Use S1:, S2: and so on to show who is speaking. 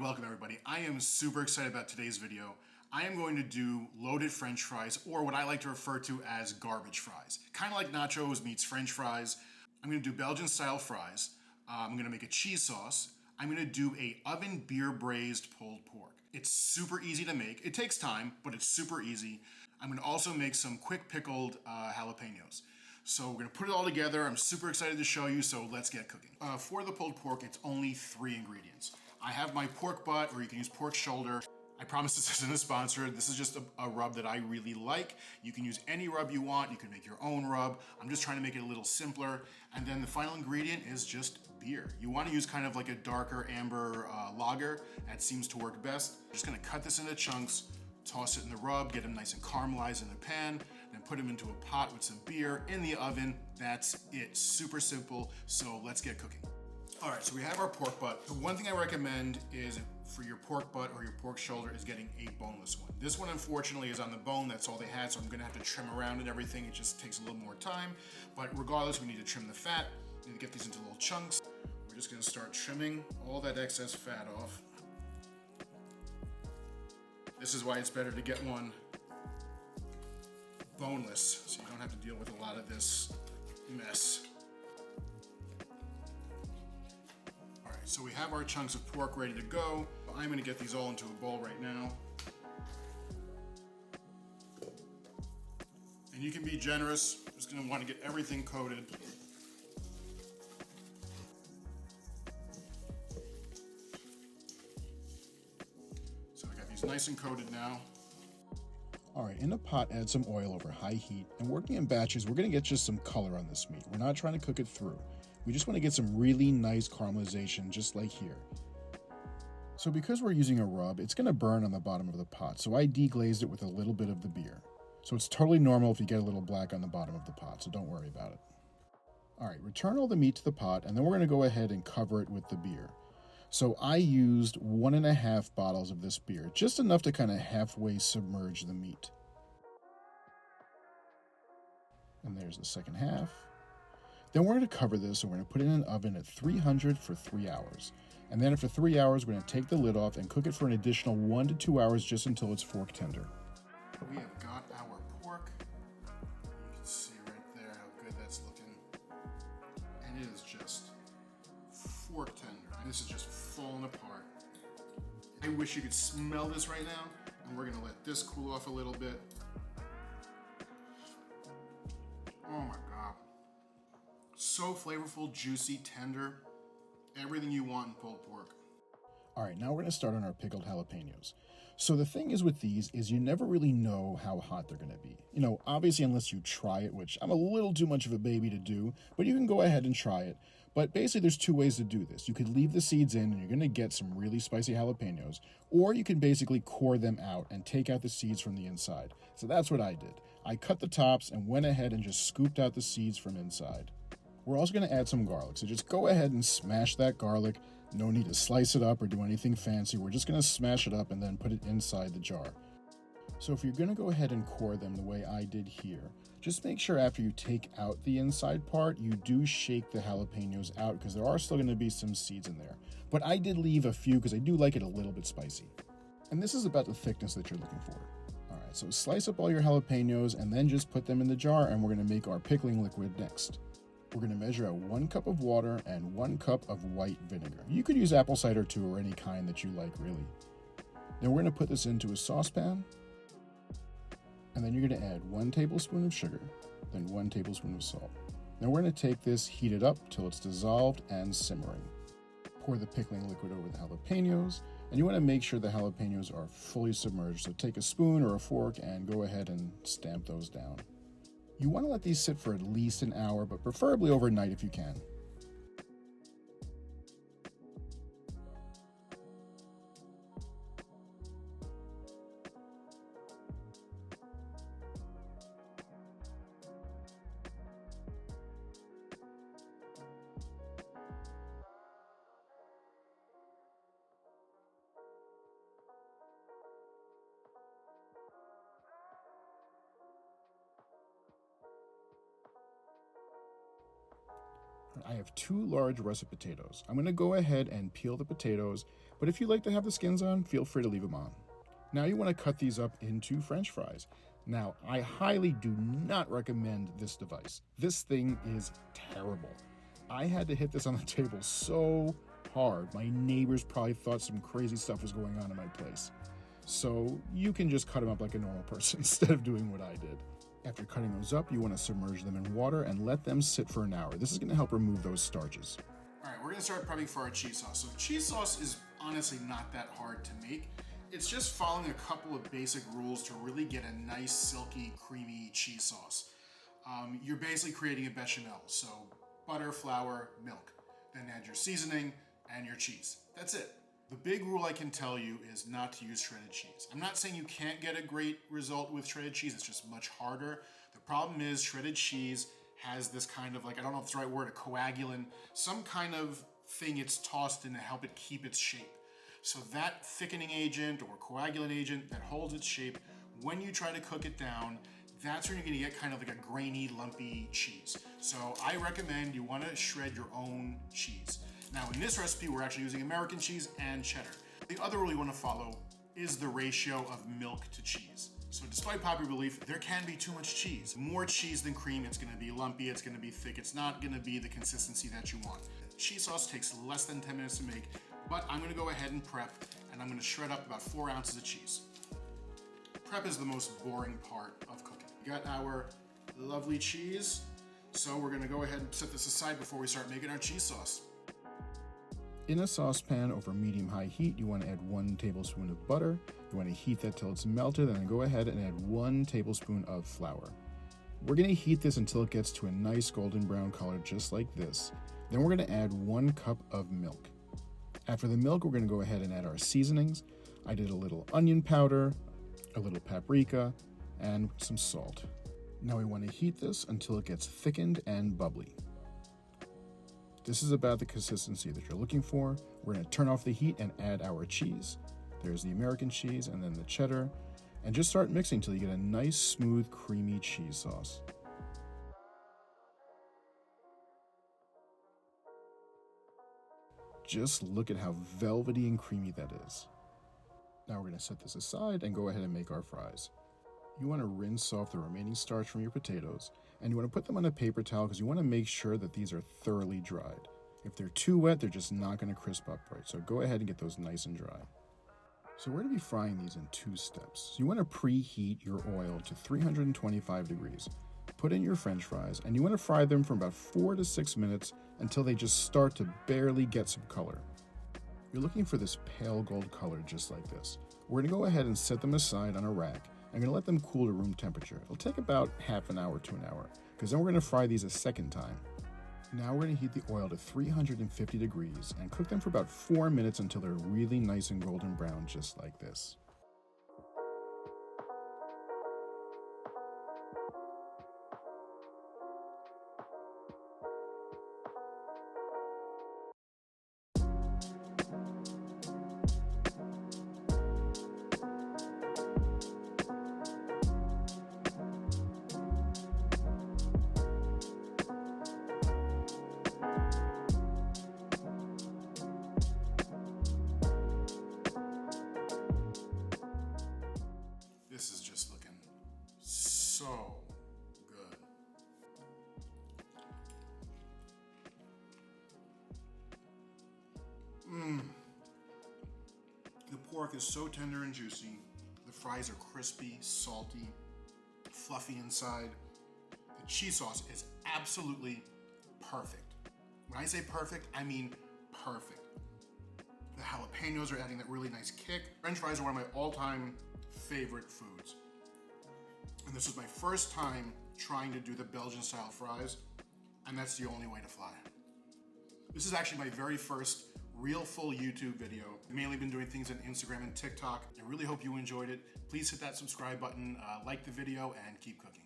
S1: welcome everybody. I am super excited about today's video. I am going to do loaded French fries, or what I like to refer to as garbage fries. Kind of like nachos meets French fries. I'm going to do Belgian style fries. I'm going to make a cheese sauce. I'm going to do a oven beer braised pulled pork. It's super easy to make. It takes time, but it's super easy. I'm going to also make some quick pickled jalapeños. So we're gonna put it all together. I'm super excited to show you, so let's get cooking. For the pulled pork, it's only 3 ingredients. I have my pork butt, or you can use pork shoulder. I promise this isn't a sponsor. This is just a rub that I really like. You can use any rub you want. You can make your own rub. I'm just trying to make it a little simpler. And then the final ingredient is just beer. You wanna use kind of like a darker amber lager. That seems to work best. I'm just gonna cut this into chunks, toss it in the rub, get them nice and caramelized in the pan, then put them into a pot with some beer in the oven. That's it, super simple. So let's get cooking. All right, so we have our pork butt. The one thing I recommend is for your pork butt or your pork shoulder is getting a boneless one. This one, unfortunately, is on the bone. That's all they had, so I'm gonna have to trim around and everything. It just takes a little more time, but regardless, we need to trim the fat. We need to get these into little chunks. We're just gonna start trimming all that excess fat off. This is why it's better to get one boneless, so you don't have to deal with a lot of this mess. All right, so we have our chunks of pork ready to go. I'm gonna get these all into a bowl right now. And you can be generous. I'm just gonna wanna get everything coated. So I got these nice and coated now.
S2: All right, in a pot, add some oil over high heat, and working in batches, we're gonna get just some color on this meat. We're not trying to cook it through. We just wanna get some really nice caramelization, just like here. So because we're using a rub, it's gonna burn on the bottom of the pot, so I deglazed it with a little bit of the beer. So it's totally normal if you get a little black on the bottom of the pot, so don't worry about it. All right, return all the meat to the pot, and then we're gonna go ahead and cover it with the beer. So I used 1.5 bottles of this beer, just enough to kind of halfway submerge the meat. And there's the second half. Then we're going to cover this and we're going to put it in an oven at 300 for 3 hours. And then after 3 hours, we're going to take the lid off and cook it for an additional 1 to 2 hours just until it's fork tender.
S1: We have got our pork. You can see right there how good that's looking. And it is just fork tender. And this is just falling apart. I wish you could smell this right now. And we're gonna let this cool off a little bit. Oh my God. So flavorful, juicy, tender. Everything you want in pulled pork.
S2: All right, now we're going to start on our pickled jalapenos. So the thing is with these is you never really know how hot they're going to be. You know, obviously unless you try it, which I'm a little too much of a baby to do, but you can go ahead and try it. But basically there's 2 ways to do this. You could leave the seeds in and you're going to get some really spicy jalapenos, or you can basically core them out and take out the seeds from the inside. So that's what I did. I cut the tops and went ahead and just scooped out the seeds from inside. We're also going to add some garlic, so just go ahead and smash that garlic. No need to slice it up or do anything fancy. We're just going to smash it up and then put it inside the jar. So if you're going to go ahead and core them the way I did here, just make sure after you take out the inside part, you do shake the jalapenos out because there are still going to be some seeds in there. But I did leave a few because I do like it a little bit spicy. And this is about the thickness that you're looking for. All right, so slice up all your jalapenos and then just put them in the jar, and we're going to make our pickling liquid next. We're going to measure out 1 cup of water and 1 cup of white vinegar. You could use apple cider too, or any kind that you like, really. Then we're going to put this into a saucepan, and then you're going to add 1 tablespoon of sugar, then 1 tablespoon of salt. Now we're going to take this, heat it up till it's dissolved and simmering. Pour the pickling liquid over the jalapenos, and you want to make sure the jalapenos are fully submerged. So take a spoon or a fork and go ahead and stamp those down. You want to let these sit for at least an hour, but preferably overnight if you can. I have 2 large russet potatoes. I'm going to go ahead and peel the potatoes, but if you like to have the skins on, feel free to leave them on. Now you want to cut these up into French fries. Now, I highly do not recommend this device. This thing is terrible. I had to hit this on the table so hard. My neighbors probably thought some crazy stuff was going on in my place. So you can just cut them up like a normal person instead of doing what I did. After cutting those up, you want to submerge them in water and let them sit for an hour. This is going to help remove those starches.
S1: All right, we're going to start prepping for our cheese sauce. So cheese sauce is honestly not that hard to make. It's just following a couple of basic rules to really get a nice, silky, creamy cheese sauce. You're basically creating a bechamel, so butter, flour, milk. Then add your seasoning and your cheese. That's it. The big rule I can tell you is not to use shredded cheese. I'm not saying you can't get a great result with shredded cheese, it's just much harder. The problem is shredded cheese has this kind of, like, I don't know if it's the right word, a coagulant, some kind of thing it's tossed in to help it keep its shape. So that thickening agent or coagulant agent that holds its shape, when you try to cook it down, that's when you're gonna get kind of like a grainy, lumpy cheese. So I recommend you wanna shred your own cheese. Now in this recipe, we're actually using American cheese and cheddar. The other rule you wanna follow is the ratio of milk to cheese. So despite popular belief, there can be too much cheese. More cheese than cream, it's gonna be lumpy, it's gonna be thick, it's not gonna be the consistency that you want. Cheese sauce takes less than 10 minutes to make, but I'm gonna go ahead and prep, and I'm gonna shred up about 4 ounces of cheese. Prep is the most boring part of cooking. We got our lovely cheese, so we're gonna go ahead and set this aside before we start making our cheese sauce.
S2: In a saucepan over medium-high heat, you want to add 1 tablespoon of butter. You want to heat that till it's melted, and then go ahead and add 1 tablespoon of flour. We're going to heat this until it gets to a nice golden brown color, just like this. Then we're going to add 1 cup of milk. After the milk, we're going to go ahead and add our seasonings. I did a little onion powder, a little paprika, and some salt. Now we want to heat this until it gets thickened and bubbly. This is about the consistency that you're looking for. We're going to turn off the heat and add our cheese. There's the American cheese and then the cheddar. And just start mixing until you get a nice, smooth, creamy cheese sauce. Just look at how velvety and creamy that is. Now we're going to set this aside and go ahead and make our fries. You want to rinse off the remaining starch from your potatoes, and you want to put them on a paper towel because you want to make sure that these are thoroughly dried. If they're too wet, they're just not going to crisp up right, so go ahead and get those nice and dry. So we're going to be frying these in 2 steps. You want to preheat your oil to 325 degrees. Put in your French fries, and you want to fry them for about 4 to 6 minutes until they just start to barely get some color. You're looking for this pale gold color just like this. We're going to go ahead and set them aside on a rack. I'm going to let them cool to room temperature. It'll take about half an hour to an hour, because then we're going to fry these a second time. Now we're going to heat the oil to 350 degrees and cook them for about 4 minutes until they're really nice and golden brown, just like this.
S1: This is just looking so good. The pork is so tender and juicy. The fries are crispy, salty, fluffy inside. The cheese sauce is absolutely perfect. When I say perfect, I mean perfect. The jalapeños are adding that really nice kick. French fries are one of my all-time favorite foods. And this was my first time trying to do the Belgian style fries, and that's the only way to fly. This is actually my very first real full YouTube video. I've mainly been doing things on Instagram and TikTok. I really hope you enjoyed it. Please hit that subscribe button, like the video, and keep cooking.